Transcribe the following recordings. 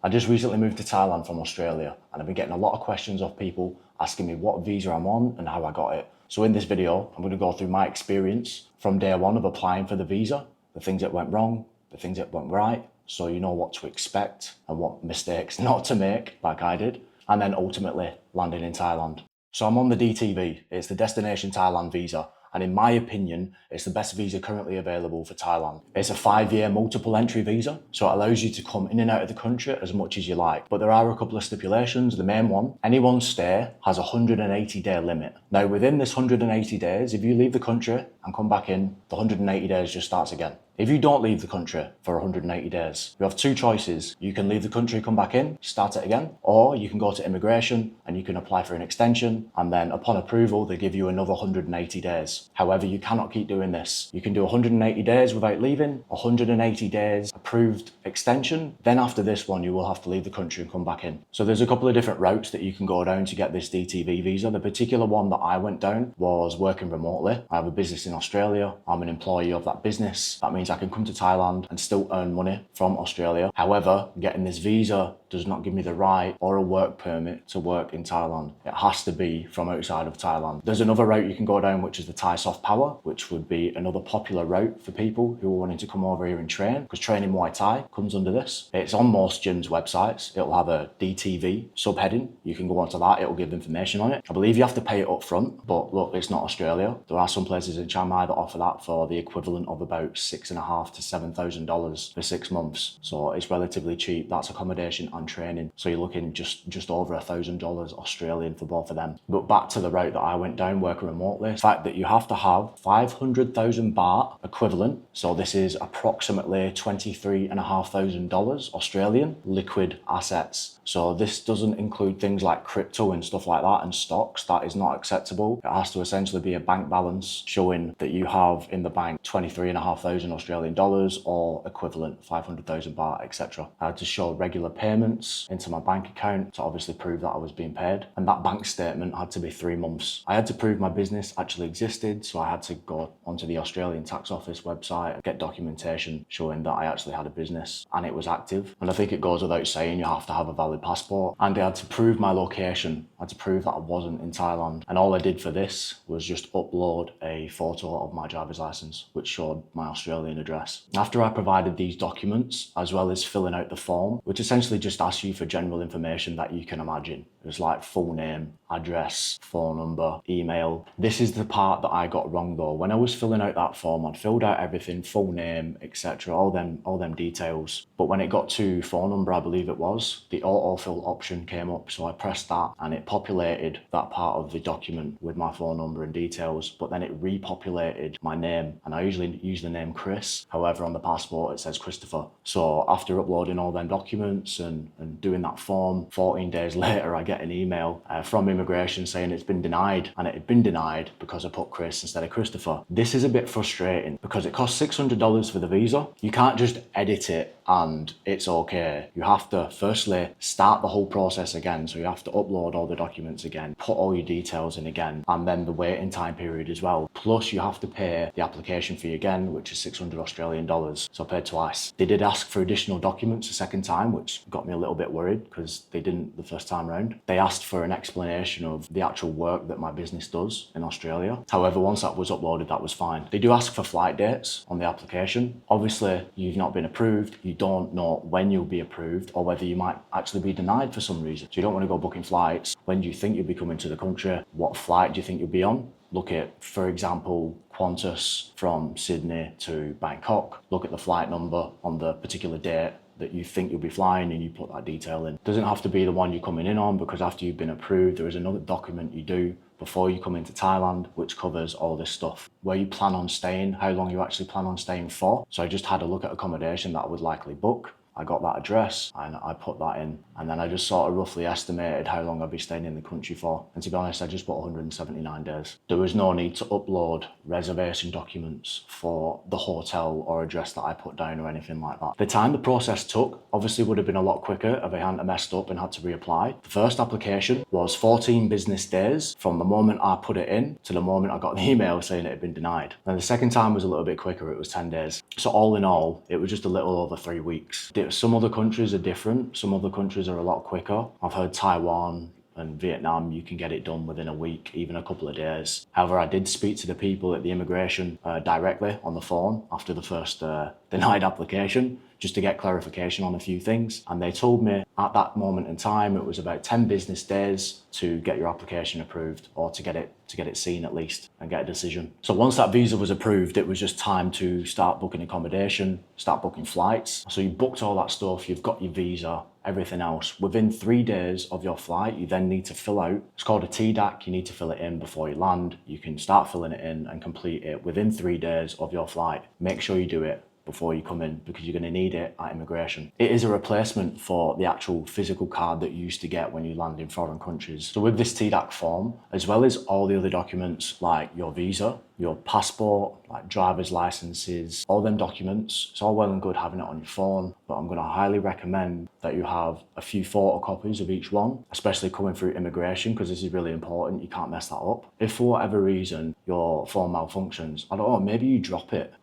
I just recently moved to Thailand from Australia, and I've been getting a lot of questions of people asking me what visa I'm on and how I got it. So in this video, I'm going to go through my experience from day one of applying for the visa, the things that went wrong, the things that went right, so you know what to expect and what mistakes not to make, like I did, and then ultimately landing in Thailand. So I'm on the DTV, it's the Destination Thailand Visa, and in my opinion, it's the best visa currently available for Thailand. It's a 5-year multiple entry visa, so it allows you to come in and out of the country as much as you like. But there are a couple of stipulations. The main one, anyone's stay has a 180-day limit. Now within this 180 days, if you leave the country and come back in, the 180 days just starts again. If you don't leave the country for 180 days, you have two choices. You can leave the country, come back in, start it again, or you can go to immigration and you can apply for an extension, and then upon approval, they give you another 180 days. However, you cannot keep doing this. You can do 180 days without leaving, 180 days approved extension. Then after this one, you will have to leave the country and come back in. So there's a couple of different routes that you can go down to get this DTV visa. The particular one that I went down was working remotely. I have a business in Australia. I'm an employee of that business. That means I can come to Thailand and still earn money from Australia. However, getting this visa does not give me the right or a work permit to work in Thailand. It has to be from outside of Thailand. There's another route you can go down, which is the Thai Soft Power, which would be another popular route for people who are wanting to come over here and train, because training Muay Thai comes under this. It's on most gyms' websites. It'll have a DTV subheading. You can go onto that. It'll give information on it. I believe you have to pay it up front, but look, it's not Australia. There are some places in Chiang Mai that offer that for the equivalent of about $6,500 to $7,000 for 6 months. So it's relatively cheap. That's accommodation and training. So you're looking just over $1,000 Australian for both of them. But back to the route that I went down working remotely, the fact that you have to have 500,000 baht equivalent. So this is approximately $23,500 Australian liquid assets. So this doesn't include things like crypto and stuff like that and stocks. That is not acceptable. It has to essentially be a bank balance showing that you have in the bank 23,500 Australian dollars or equivalent 500,000 baht, etc. I had to show regular payments into my bank account to obviously prove that I was being paid. And that bank statement had to be 3 months. I had to prove my business actually existed. So I had to go onto the Australian tax office website, get documentation showing that I actually had a business and it was active. And I think it goes without saying you have to have a valid passport. And I had to prove my location. I had to prove that I wasn't in Thailand. And all I did for this was just upload a photo of my driver's license, which showed my Australian address. After I provided these documents, as well as filling out the form, which essentially just asks you for general information that you can imagine. It was like full name, address, phone number, email. This is the part that I got wrong though. When I was filling out that form, I'd filled out everything, full name, etc., all them details. But when it got to phone number, I believe it was, the autofill option came up. So I pressed that and it populated that part of the document with my phone number and details, but then it repopulated my name. And I usually use the name Chris. However, on the passport, it says Christopher. So after uploading all them documents and doing that form, 14 days later, I get an email from immigration saying it's been denied, and it had been denied because I put Chris instead of Christopher. This is a bit frustrating because it costs $600 for the visa. You can't just edit it and it's okay. You have to firstly start the whole process again. So you have to upload all the documents again, put all your details in again, and then the waiting time period as well. Plus you have to pay the application fee again, which is 600 Australian dollars. So I paid twice. They did ask for additional documents a second time, which got me a little bit worried because they didn't the first time round. They asked for an explanation of the actual work that my business does in Australia. However, once that was uploaded, that was fine. They do ask for flight dates on the application. Obviously, you've not been approved. You don't know when you'll be approved or whether you might actually be denied for some reason. So you don't want to go booking flights. When do you think you'll be coming to the country? What flight do you think you'll be on? Look at, for example, Qantas from Sydney to Bangkok. Look at the flight number on the particular date that you think you'll be flying and you put that detail in. Doesn't have to be the one you're coming in on, because after you've been approved, there is another document you do before you come into Thailand, which covers all this stuff. Where you plan on staying, how long you actually plan on staying for. So I just had a look at accommodation that I would likely book. I got that address and I put that in, and then I just sort of roughly estimated how long I'd be staying in the country for. And to be honest, I just put 179 days. There was no need to upload reservation documents for the hotel or address that I put down or anything like that. The time the process took obviously would have been a lot quicker if I hadn't messed up and had to reapply. The first application was 14 business days from the moment I put it in to the moment I got the email saying it had been denied. And the second time was a little bit quicker, it was 10 days. So all in all, it was just a little over 3 weeks. some other countries are different. Some other countries are a lot quicker. I've heard Taiwan and Vietnam, you can get it done within a week, even a couple of days. However, I did speak to the people at the immigration directly on the phone after the first denied application, just to get clarification on a few things. And they told me at that moment in time, it was about 10 business days to get your application approved, or to get it seen at least and get a decision. So once that visa was approved, it was just time to start booking accommodation, start booking flights. So you booked all that stuff, you've got your visa, everything else. Within 3 days of your flight, you then need to fill out, it's called a TDAC, you need to fill it in before you land. You can start filling it in and complete it within 3 days of your flight. Make sure you do it before you come in, because you're going to need it at immigration. It is a replacement for the actual physical card that you used to get when you land in foreign countries. So with this TDAC form, as well as all the other documents like your visa, your passport, like driver's licenses, all them documents, it's all well and good having it on your phone, but I'm going to highly recommend that you have a few photocopies of each one, especially coming through immigration, because this is really important. You can't mess that up. If for whatever reason your phone malfunctions, I don't know, maybe you drop it,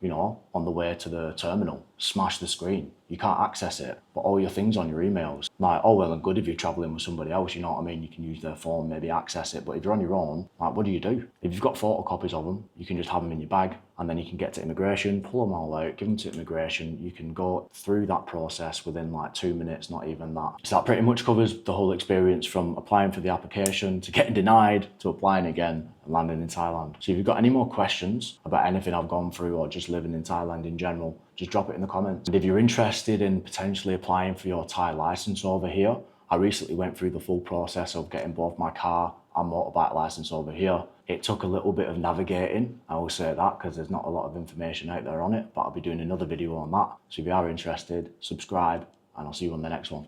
on the way to the terminal, smash the screen. You can't access it, but all your things on your emails, like, all well and good if you're traveling with somebody else, you know what I mean? You can use their phone, maybe access it, but if you're on your own, like, what do you do? If you've got photocopies of them, you can just have them in your bag, and then you can get to immigration, pull them all out, give them to immigration. You can go through that process within like 2 minutes, not even that. So that pretty much covers the whole experience, from applying for the application to getting denied to applying again and landing in Thailand. So if you've got any more questions about anything I've gone through, or just living in Thailand in general, just drop it in the comments. And if you're interested in potentially applying for your Thai license over here, I recently went through the full process of getting both my car and motorbike license over here. It took a little bit of navigating, I will say that, because there's not a lot of information out there on it, but I'll be doing another video on that. So if you are interested, subscribe, and I'll see you on the next one.